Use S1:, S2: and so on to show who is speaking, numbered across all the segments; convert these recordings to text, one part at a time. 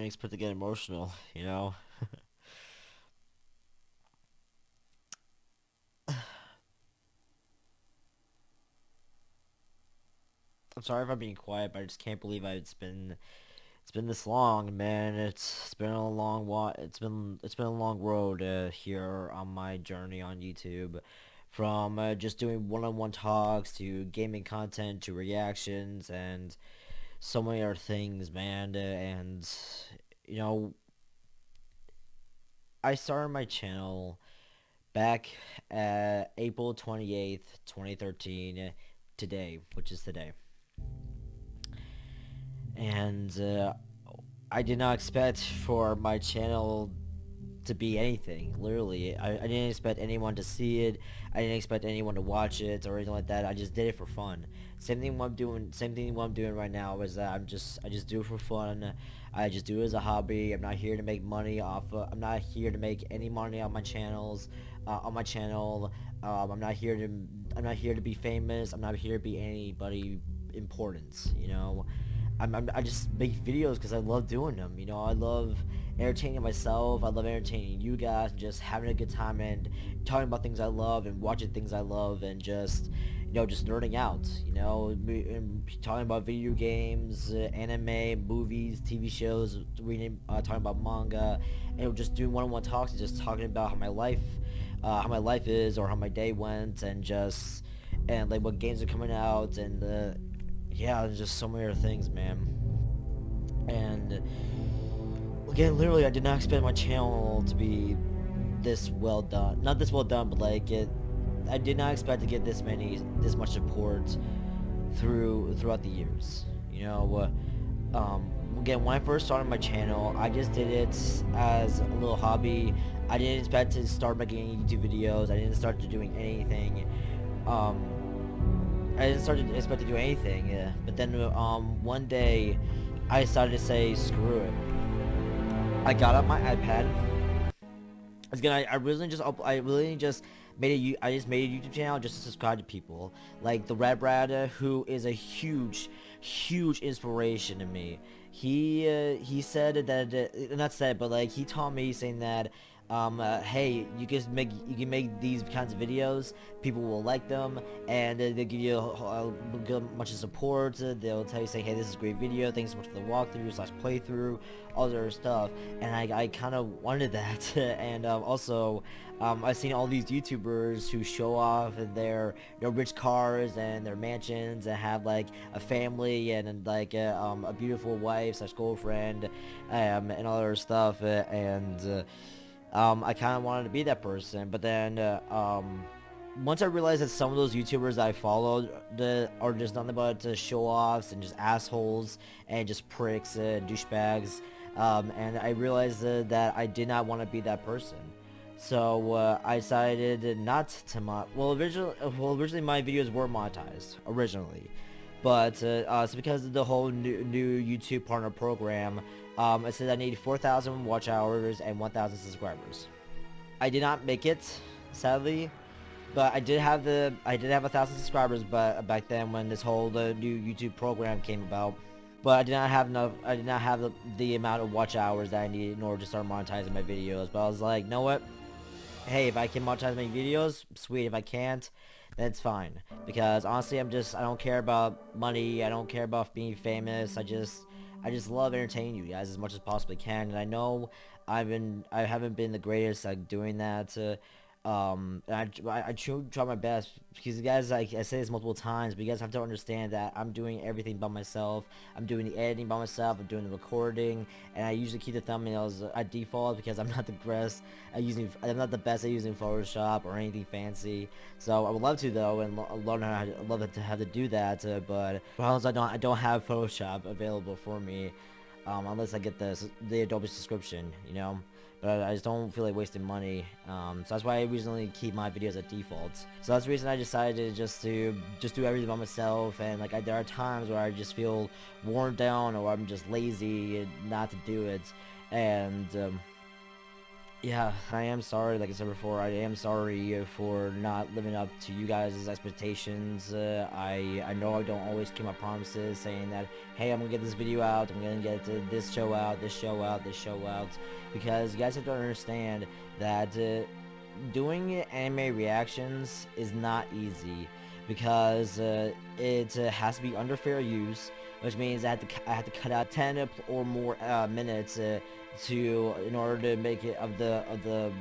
S1: didn't expect to get emotional, you know? I'm sorry if I'm being quiet, but I just can't believe it's been this long, man. It's been a long it's been a long road here on my journey on YouTube. From just doing one-on-one talks to gaming content to reactions and so many other things, man. And you know, I started my channel back April 28th, 2013, today, which is today. And I did not expect for my channel to be anything. Literally, I didn't expect anyone to see it. I didn't expect anyone to watch it or anything like that. I just did it for fun. Same thing what I'm doing. Same thing what I'm doing right now is that I just do it for fun. I just do it as a hobby. I'm not here to make money off. I'm not here to make any money on my channels. On my channel, I'm not here to. I'm not here to be famous. I'm not here to be anybody important. You know. I just make videos because I love doing them. You know, I love entertaining myself. I love entertaining you guys, and just having a good time and talking about things I love and watching things I love and just, just nerding out. And talking about video games, anime, movies, TV shows, reading, talking about manga, and just doing one-on-one talks and just talking about how my life is or how my day went, and like what games are coming out and yeah, there's just so many other things, man. And again, literally, I did not expect my channel to be this well done. Not this well done, but like it. I did not expect to get this much support throughout the years. Again, when I first started my channel, I just did it as a little hobby. I didn't expect to start making YouTube videos. I didn't start to doing anything. I didn't start to expect to do anything, yeah. But then one day I decided to say screw it. I got up my iPad. I really just made I just made a YouTube channel just to subscribe to people like the Red Brad, who is a huge inspiration to me. He said that, not said, but like he taught me saying that hey, you can make these kinds of videos, people will like them, and they'll give you a much of support. They'll tell you, say, hey, this is a great video, thanks so much for the walkthrough / playthrough, all that other stuff. And I kind of wanted that. And also I've seen all these YouTubers who show off their rich cars and their mansions and have like a family and like a beautiful wife / girlfriend, and all other stuff, I kind of wanted to be that person. But then once I realized that some of those YouTubers I followed are just nothing but show-offs and just assholes and just pricks and douchebags, and I realized that I did not want to be that person. So I decided not to originally my videos were monetized originally, but so because of the whole new YouTube partner program, it said I need 4,000 watch hours and 1,000 subscribers. I did not make it, sadly, but I did have 1,000 subscribers. But back then, when this whole new YouTube program came about, but I did not have enough. I did not have the amount of watch hours that I needed in order to start monetizing my videos. But I was like, you know what? Hey, if I can monetize my videos, sweet. If I can't, that's fine. Because honestly, I don't care about money. I don't care about being famous. I just love entertaining you guys as much as possibly can. And I know I haven't been the greatest at doing that. And I try my best, because you guys, I say this multiple times, but you guys have to understand that I'm doing everything by myself. I'm doing the editing by myself. I'm doing the recording, and I usually keep the thumbnails at default because I'm not the best at using Photoshop or anything fancy. So I would love to though, and love to have to do that. But I don't have Photoshop available for me, unless I get the Adobe subscription, But I just don't feel like wasting money, so that's why I recently keep my videos at default. So that's the reason I decided just to do everything by myself. And like there are times where I just feel worn down or I'm just lazy not to do it, and Yeah, I am sorry, like I said before, I am sorry for not living up to you guys' expectations. I know I don't always keep my promises, saying that, hey, I'm gonna get this video out, I'm gonna get this show out, this show out, this show out, because you guys have to understand that doing anime reactions is not easy, because it has to be under fair use, which means I have to cut out 10 or more minutes in order to make it of the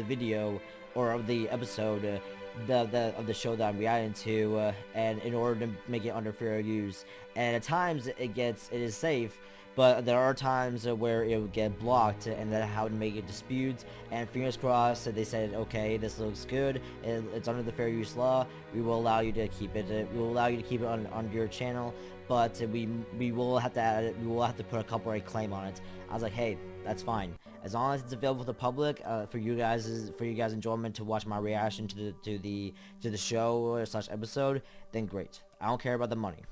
S1: video or of the episode of the show that I'm reacting to, and in order to make it under fair use. And at times it is safe, but there are times where it will get blocked, and that's how to make it disputes. And fingers crossed that they said, okay, this looks good, it's under the fair use law, we will allow you to keep it. We will allow you to keep it on your channel, but we will have to add it. We will have to put a copyright claim on it. I was like, hey, that's fine, as long as it's available to the public, for you guys' enjoyment, to watch my reaction to the show / episode. Then great. I don't care about the money.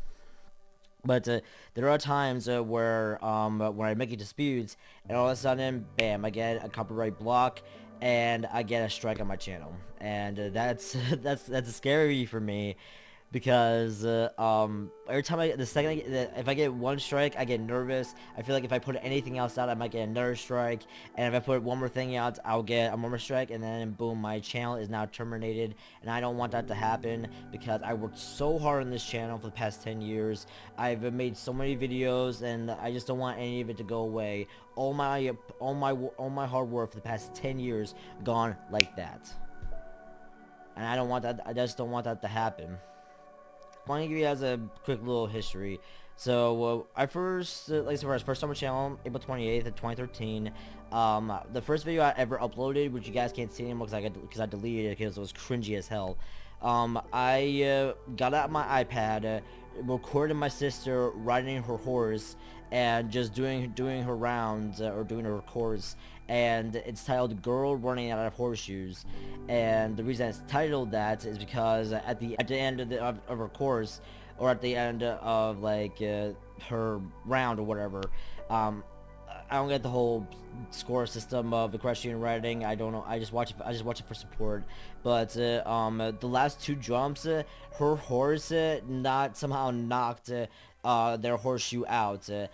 S1: But there are times where I make a dispute, and all of a sudden, bam, I get a copyright block, and I get a strike on my channel, and that's that's scary for me, because every time if I get one strike, I get nervous. I feel like if I put anything else out, I might get another strike, and if I put one more thing out, I'll get a more strike, and then boom, my channel is now terminated. And I don't want that to happen, because I worked so hard on this channel for the past 10 years. I've made so many videos, and I just don't want any of it to go away. All my hard work for the past 10 years gone like that, and I don't want that. I just don't want that to happen. I want to give you guys a quick little history. So I first, like I said, first on my channel, April 28th of 2013. The first video I ever uploaded, which you guys can't see anymore because I deleted it because it was cringy as hell. I got out my iPad, recorded my sister riding her horse and just doing her rounds, or doing her course, and it's titled "Girl Running Out of Horseshoes." And the reason it's titled that is because at the end of her course, or at the end of like her round or whatever, I don't get the whole score system of equestrian riding. I don't know. I just watch it for support. But the last two jumps, her horse not somehow knocked their horseshoe out, and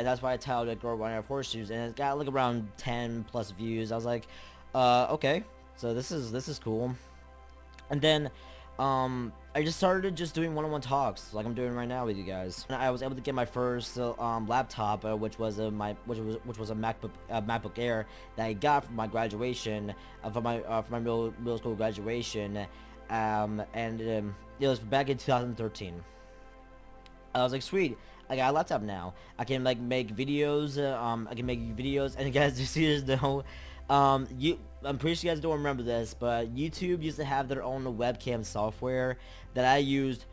S1: that's why I titled it "Girl Running Out of Horseshoes." And it's got like around 10 plus views. I was like, okay, so this is cool. And then I just started doing one-on-one talks like I'm doing right now with you guys. And I was able to get my first laptop, which was a MacBook Air that I got from my graduation, for my middle school graduation, and it was back in 2013. I was like, sweet, I got a laptop now. I can like make videos. And you guys just know, I'm pretty sure you guys don't remember this, but YouTube used to have their own webcam software that I used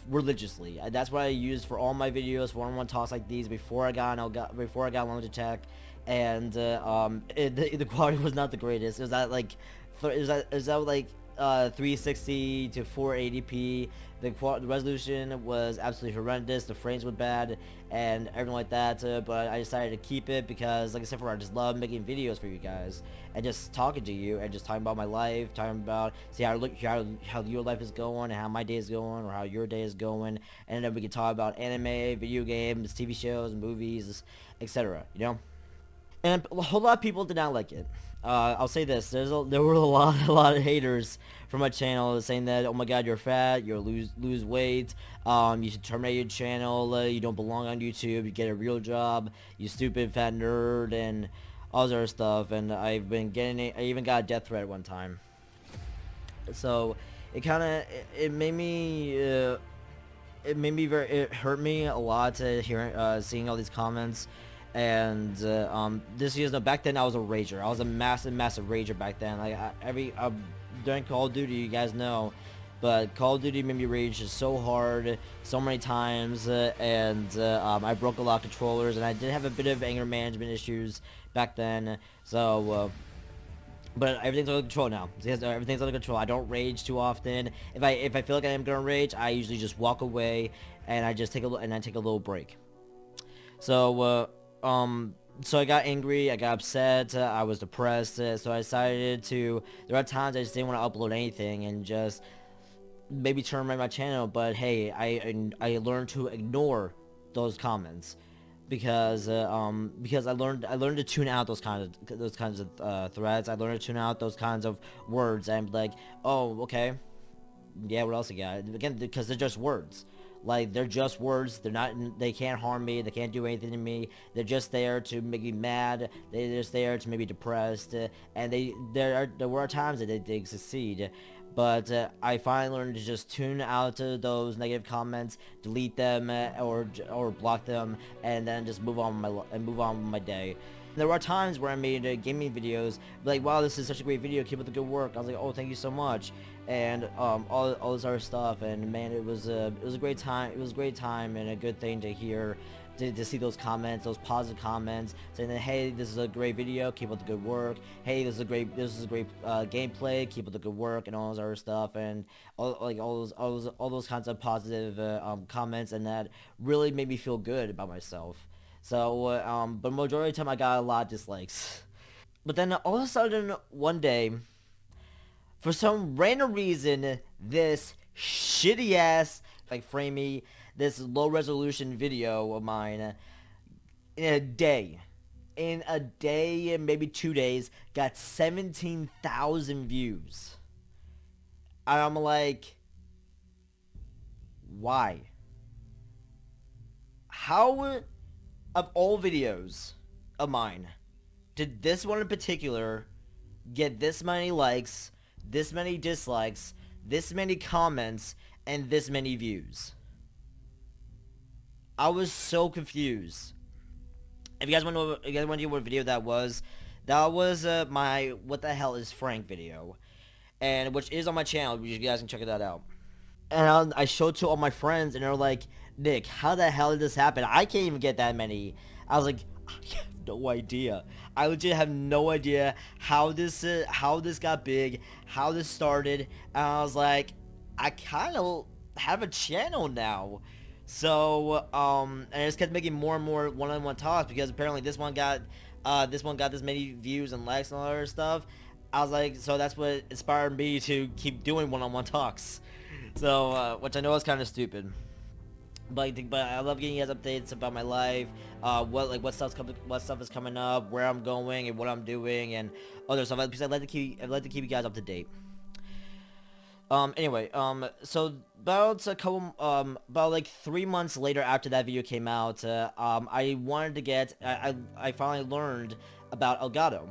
S1: religiously. That's what I used for all my videos, one-on-one talks like these, before I got Logitech, and the quality was not the greatest. It was at like 360 to 480p. The resolution was absolutely horrendous. The frames were bad and everything like that. But I decided to keep it because, like I said before, I just love making videos for you guys and just talking to you and just talking about my life, talking about how your life is going and how my day is going or how your day is going, and then we can talk about anime, video games, TV shows, movies, etc. You know. And a whole lot of people did not like it. I'll say this: there were a lot of haters from my channel saying that, oh my god, you're fat, you're lose weight, you should terminate your channel, you don't belong on YouTube, you get a real job, you stupid fat nerd, and all this other stuff. And I even got a death threat one time. So it hurt me a lot to seeing all these comments. And this year's back then I was a rager. I was a massive rager back then. Like during Call of Duty, you guys know, but Call of Duty made me rage so hard, so many times, and I broke a lot of controllers, and I did have a bit of anger management issues back then. So, but everything's under control now. Everything's under control. I don't rage too often. If I feel like I am gonna rage, I usually just walk away and I just take a little break. So So I got angry, I got upset, I was depressed, so I decided to, there are times I just didn't want to upload anything and just maybe turn my channel, but hey, I learned to ignore those comments because I learned to tune out those kinds of threads. I learned to tune out those kinds of words and be like, oh, okay, yeah, what else you got? Again, because they're just words. Like, they're just words. They're not. They can't harm me. They can't do anything to me. They're just there to make me mad. They're just there to make me depressed. And there were times that they did succeed, but I finally learned to just tune out those negative comments, delete them, or block them, and then just move on with my day. There were times where I made gaming videos, like, wow, this is such a great video, keep up the good work. I was like, oh, thank you so much, and all this other stuff, and man, it was a great time. It was a great time and a good thing to hear, to see those comments, those positive comments, saying that, hey, this is a great video, keep up the good work. Hey, this is a great gameplay, keep up the good work, and all those other stuff, and all those kinds of positive comments, and that really made me feel good about myself. So, but majority of the time I got a lot of dislikes. But then all of a sudden, one day, for some random reason, this shitty ass, like, framey, this low resolution video of mine, in a day, maybe 2 days, got 17,000 views. And I'm like, why? How, of all videos of mine, did this one in particular get this many likes, this many dislikes, this many comments, and this many views? I was so confused. If you guys want to know, if you guys want to know what video that was my "What the hell is Frank" video, and which is on my channel. You guys can check that out. And I showed to all my friends, and they're like, Nick, how the hell did this happen? I can't even get that many. I was like, I have no idea. I legit have no idea how this got big, how this started. And I was like, I kind of have a channel now. So, and I just kept making more and more one-on-one talks, because apparently this one got this many views and likes and all that other stuff. I was like, so that's what inspired me to keep doing one-on-one talks. So, which I know is kind of stupid, but I love getting you guys updates about my life, what stuff is coming up, where I'm going, and what I'm doing, and other stuff. Because I'd like to keep you guys up to date. Anyway, so about like 3 months later after that video came out, I wanted to get, I finally learned about Elgato.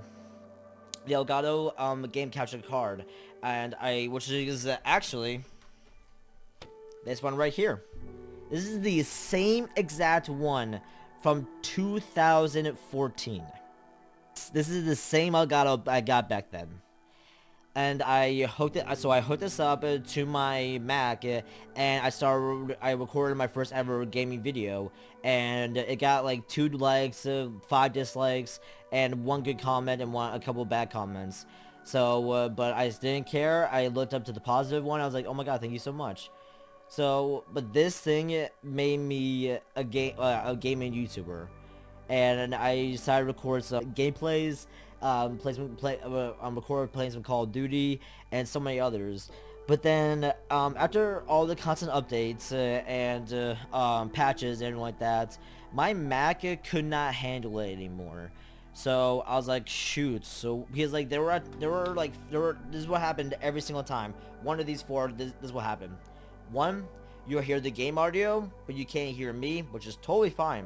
S1: The Elgato game capture card, and which is actually this one right here. This is the same exact one from 2014. This is the same Elgato I got back then. And I hooked this up to my Mac, and I recorded my first ever gaming video, and it got like 2 likes, 5 dislikes, and 1 good comment and a couple bad comments. So, but I just didn't care. I looked up to the positive one. I was like, oh my god, thank you so much. So, but this thing made me a gaming YouTuber, and I decided to record some gameplays, record playing some Call of Duty, and so many others. But then, after all the constant updates and patches and everything like that, my Mac could not handle it anymore. So I was like, shoot. So because like this is what happened every single time. One of these 4, this is what happened. 1, you'll hear the game audio, but you can't hear me, which is totally fine.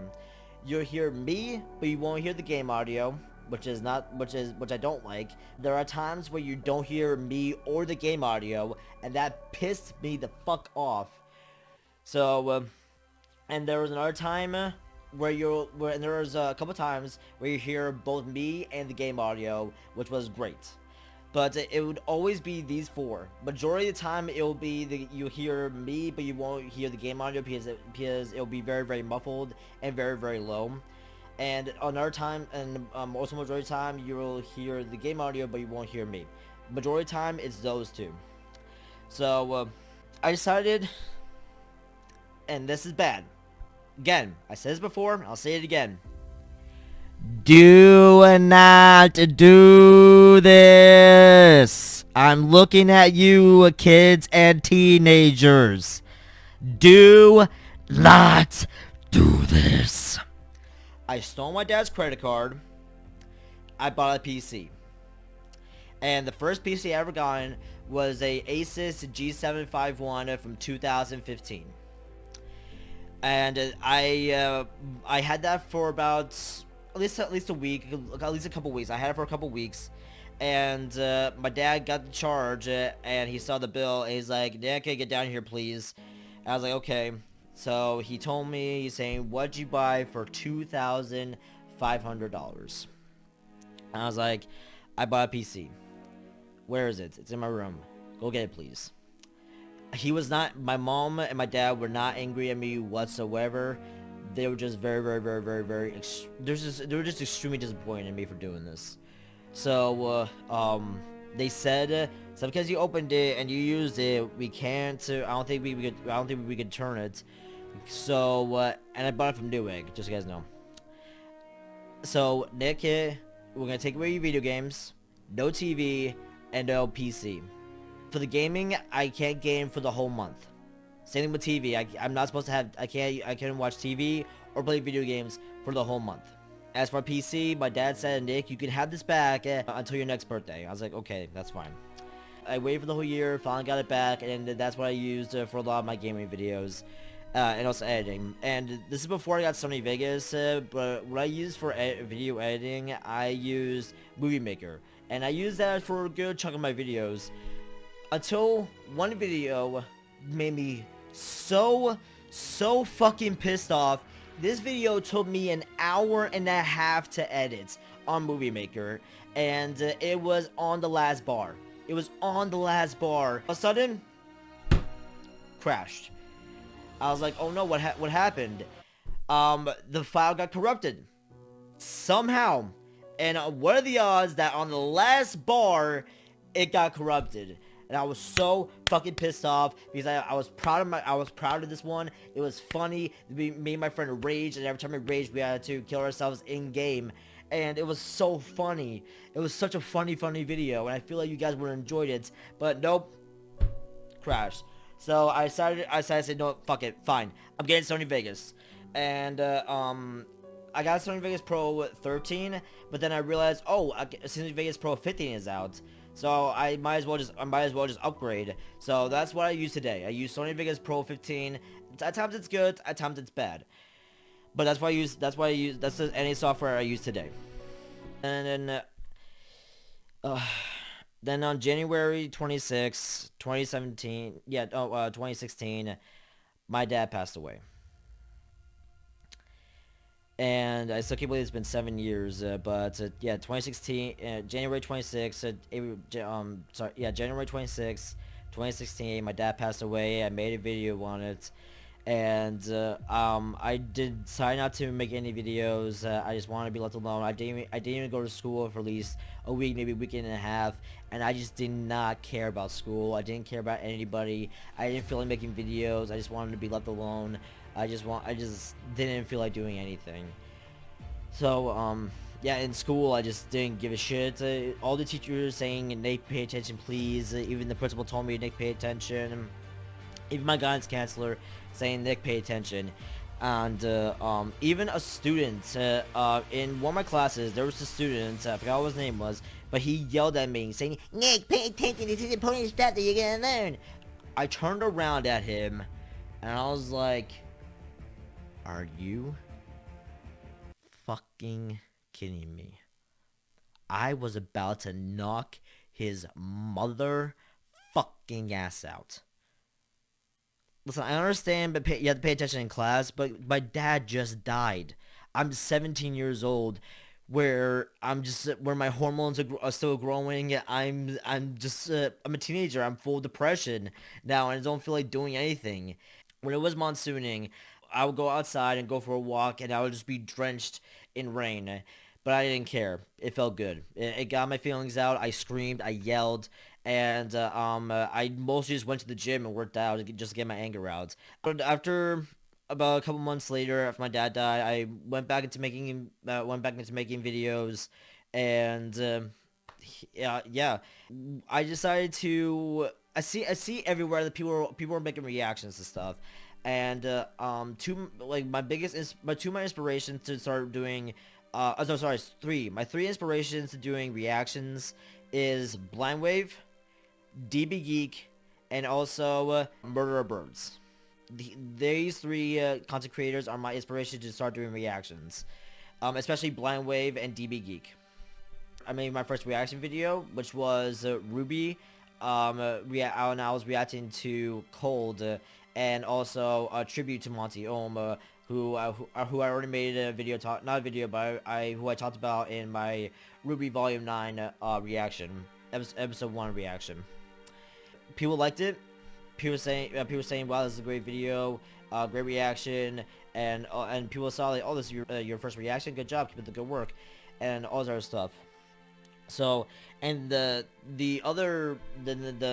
S1: You'll hear me, but you won't hear the game audio, which I don't like. There are times where you don't hear me or the game audio, and that pissed me the fuck off. So, and there was another time and there was a couple times where you hear both me and the game audio, which was great. But it would always be these 4. Majority of the time, it will be you hear me, but you won't hear the game audio because it'll be very, very muffled and very, very low. And another time, and also majority of the time, you will hear the game audio, but you won't hear me. Majority of the time, it's those 2. So I decided, and this is bad. Again, I said this before, I'll say it again. Do not do this. I'm looking at you, kids and teenagers. Do not do this. I stole my dad's credit card. I bought a PC. And the first PC I ever gotten was a Asus G751 from 2015. And I had that for about at least a week, at least a couple weeks. I had it for a couple weeks, and my dad got the charge, and he saw the bill, and he's like, "Nick, get down here, please." And I was like, "Okay." So he told me, he's saying, "What'd you buy for $2,500?" And I was like, "I bought a PC." "Where is it?" "It's in my room." "Go get it, please." He was not, my mom and my dad were not angry at me whatsoever. They were just very, they were just extremely disappointed in me for doing this. So, they said, so because you opened it and you used it, we can't, I don't think we could turn it. So, and I bought it from Newegg, just so you guys know. So, Nick, we're gonna take away your video games, no TV, and no PC. For the gaming, I can't game for the whole month. Same thing with TV. I'm not supposed to have. I can't watch TV or play video games for the whole month. As for PC, my dad said, "Nick, you can have this back until your next birthday." I was like, "Okay, that's fine." I waited for the whole year, finally got it back, and that's what I used for a lot of my gaming videos. And also editing. And this is before I got Sony Vegas, but what I used for video editing, I used Movie Maker. And I used that for a good chunk of my videos. Until one video made me so fucking pissed off. This video took me an hour and a half to edit on Movie Maker, and it was on the last bar. It was on the last bar. All of a sudden, crashed. I was like, "Oh no, what happened?" The file got corrupted somehow, and what are the odds that on the last bar it got corrupted? And I was so fucking pissed off because I was proud of this one. It was funny. Me and my friend raged, and every time we raged, we had to kill ourselves in game. And it was so funny. It was such a funny video, and I feel like you guys would have enjoyed it. But nope, crashed. So I decided to say, no, fuck it, fine. I'm getting Sony Vegas, and I got Sony Vegas Pro 13, but then I realized, oh, Sony Vegas Pro 15 is out. So I might as well just upgrade. So that's what I use today. I use Sony Vegas Pro 15. At times it's good, at times it's bad. But that's the NA software I use today. And then on January 26, 2017, 2016, my dad passed away. And I still can't believe it's been 7 years, but 2016, January 26th, January 26th, 2016, my dad passed away. I made a video on it, and I decided not to make any videos. I just wanted to be left alone. I didn't even go to school for at least a week, maybe a weekend and a half, and I just did not care about school. I didn't care about anybody. I didn't feel like making videos. I just wanted to be left alone. I just didn't feel like doing anything. So, yeah, in school, I just didn't give a shit. All the teachers saying, "Nick, pay attention, please." Even the principal told me, "Nick, pay attention." Even my guidance counselor saying, "Nick, pay attention." And, even a student, in one of my classes, there was a student, I forgot what his name was, but he yelled at me, saying, "Nick, pay attention, this is important stuff that you're gonna learn." I turned around at him, and I was like, "Are you fucking kidding me?" I was about to knock his mother fucking ass out. Listen, I understand, but you have to pay attention in class, but my dad just died. I'm 17 years old, where my hormones are still growing. I'm a teenager. I'm full of depression now, and I don't feel like doing anything. When it was monsooning, I would go outside and go for a walk, and I would just be drenched in rain. But I didn't care. It felt good. It got my feelings out. I screamed. I yelled. And I mostly just went to the gym and worked out just to get my anger out. But after about a couple months later, after my dad died, I went back into making videos, and yeah, I decided to. I see everywhere that people are making reactions to stuff, and my inspirations to start doing, sorry, three. My three inspirations to doing reactions is Blind Wave, DB Geek, and also Murderer Birds. These three content creators are my inspiration to start doing reactions, especially Blind Wave and DB Geek. I made my first reaction video, which was Ruby. And I was reacting to Cold, and also a tribute to Monty Ohm, who I already made a video not a video, but who I talked about in my Ruby Volume 9 reaction, episode 1 reaction. People liked it. People were saying, wow, this is a great video, great reaction, and people saw like, oh, this is your first reaction, good job, keep up the good work, and all this other stuff. So, and the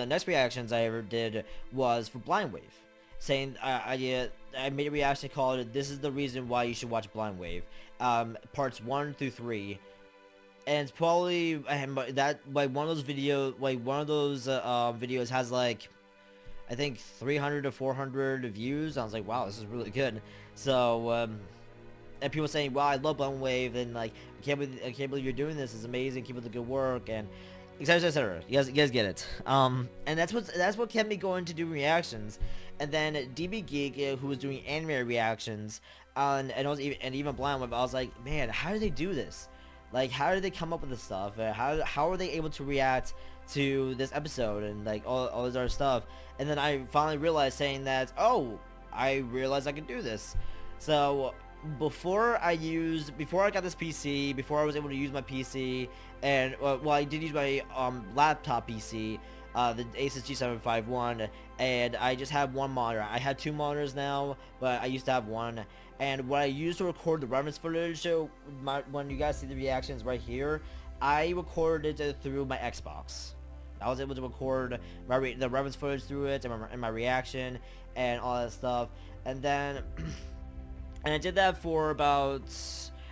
S1: next reactions I ever did was for Blind Wave, saying I made a reaction called "This is the reason why you should watch Blind Wave," parts 1 through 3, and it's probably that like one of those videos has like, I think 300 to 400 views. I was like, wow, this is really good. So and people saying, wow, I love Blind Wave, and like, I can't believe you're doing this. It's amazing. Keep up the good work, and etc. etc. You guys get it. And that's what kept me going to do reactions. And then DB Geek, who was doing anime reactions, and even Blind Wave, I was like, man, how do they do this? Like, how do they come up with this stuff? How are they able to react to this episode and like all this other stuff? And then I finally realized, saying that, oh, I realized I could do this. So before I got this PC, before I was able to use my PC, and well, I did use my laptop PC, the Asus G751, and I just have one monitor. I have two monitors now, but I used to have one. And what I used to record the reference footage, so when you guys see the reactions right here, I recorded it through my Xbox. I was able to record the reference footage through it, and my reaction and all that stuff. And then and I did that for about,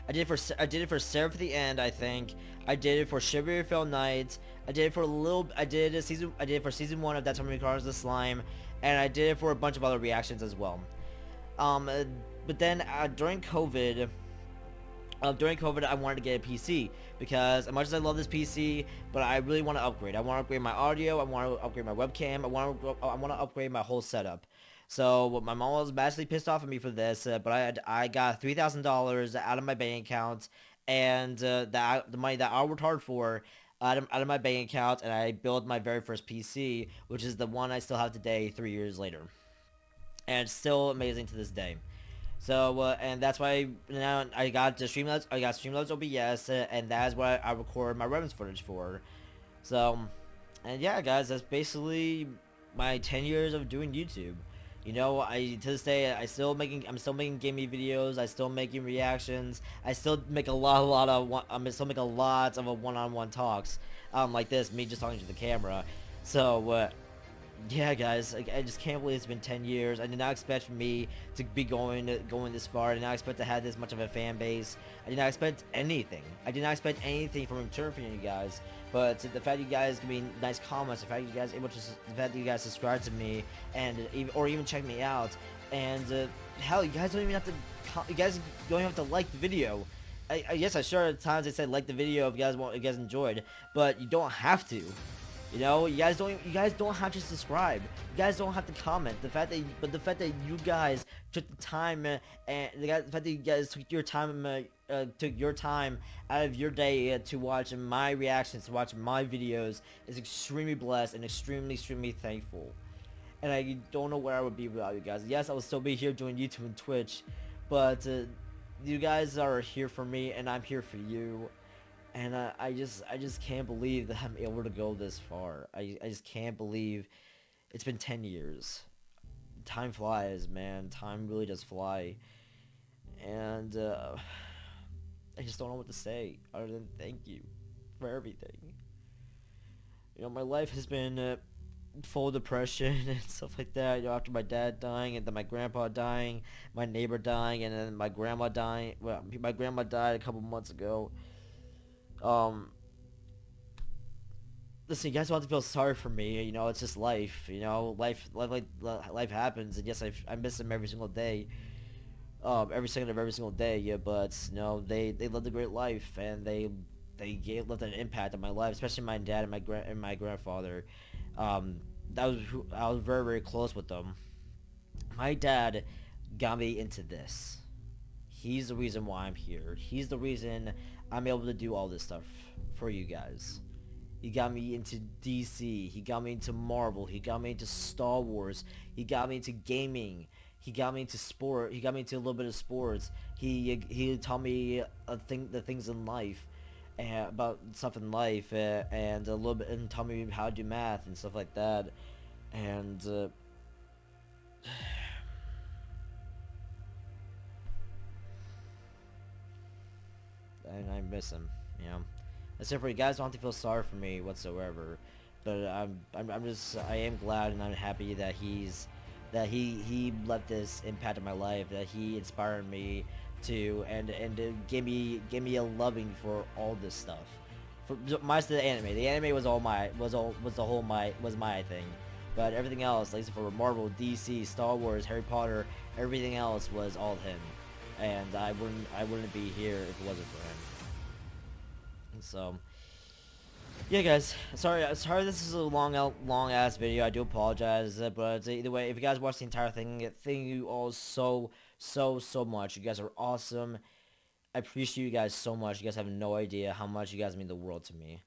S1: I did it for Seraph at the End, I think. I did it for Shiver Fell Night. I did it for season 1 of That's How Many Cars the Slime, and I did it for a bunch of other reactions as well. But then during COVID, I wanted to get a PC, because as much as I love this PC, but I really want to upgrade. I want to upgrade my audio. I want to upgrade my webcam. I want to upgrade my whole setup. So my mom was massively pissed off at me for this, but I got $3,000 out of my bank account, and the money that I worked hard for out of my bank account, and I built my very first PC, which is the one I still have today, 3 years later, and it's still amazing to this day. So and that's why now I got Streamlabs OBS, and that is what I record my reference footage for. So, and yeah, guys, that's basically my 10 years of doing YouTube. You know, to this day, I'm still making gaming videos. I still making reactions. I still make a lot of one-on-one talks, like this, me just talking to the camera. So, yeah, guys, I just can't believe it's been 10 years. I did not expect me to be going this far. I did not expect to have this much of a fan base. I did not expect anything. I did not expect anything from return from you guys. But the fact that you guys give me nice comments, the fact that you guys subscribe to me, and even check me out, and hell, you guys don't even have to like the video. Yes, I sure at times I said like the video if you guys enjoyed, but you don't have to. You know, you guys don't have to subscribe. You guys don't have to comment. The fact that you guys took the time, and the fact that you guys took your time out of your day to watch my reactions, to watch my videos, is extremely blessed and extremely thankful. And I don't know where I would be without you guys. Yes, I would still be here doing YouTube and Twitch, but you guys are here for me, and I'm here for you. And I just can't believe that I'm able to go this far. I just can't believe it's been 10 years. Time flies, man. Time really does fly. And I just don't know what to say other than thank you for everything. You know, my life has been full depression and stuff like that. You know, after my dad dying and then my grandpa dying, my neighbor dying, and then my grandma dying. Well, my grandma died a couple months ago. Um, Listen, you guys don't have to feel sorry for me. You know, it's just life. You know, life happens, and yes, I miss them every single day. Every second of every single day. Yeah, but you know, they lived a great life, and left an impact on my life, especially my dad and my grandfather. Um, I was very very close with them. My dad got me into this. He's the reason why I'm here. He's the reason I'm able to do all this stuff for you guys. He got me into DC. He got me into Marvel. He got me into Star Wars. He got me into gaming. He got me into sport. He got me into a little bit of sports. He taught me the things in life, about stuff in life, and a little bit, and taught me how to do math and stuff like that. And and I miss him. You know. Except for you guys don't have to feel sorry for me whatsoever, but I am glad and I'm happy that he left this impact on my life, that he inspired me to and gave me a loving for all this stuff. For minus the anime was all my was the whole my was my thing, but everything else, like for Marvel, DC, Star Wars, Harry Potter, everything else was all him, and I wouldn't be here if it wasn't for him. So, yeah, guys. Sorry. This is a long ass video. I do apologize, but either way, if you guys watch the entire thing, thank you all so much. You guys are awesome. I appreciate you guys so much. You guys have no idea how much you guys mean the world to me.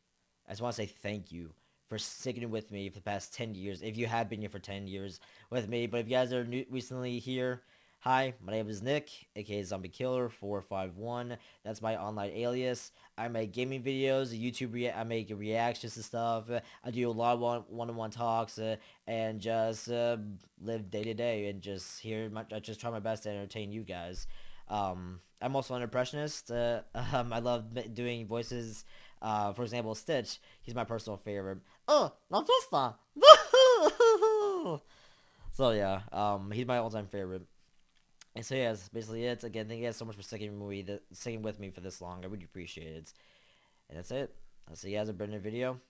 S1: I just want to say thank you for sticking with me for the past 10 years. If you have been here for 10 years with me, but if you guys are recently here, hi, my name is Nick, aka Zombie Killer 451. That's my online alias. I make gaming videos, I make reactions to stuff. I do a lot of one-on-one talks, and just live day to day and just I just try my best to entertain you guys. I'm also an impressionist. I love doing voices. For example, Stitch. He's my personal favorite. Oh, not just that. So yeah, he's my all-time favorite. And so yeah, that's basically it. Again, thank you guys so much for sticking with me for this long. I really appreciate it. And that's it. I'll see you guys in a brand new video.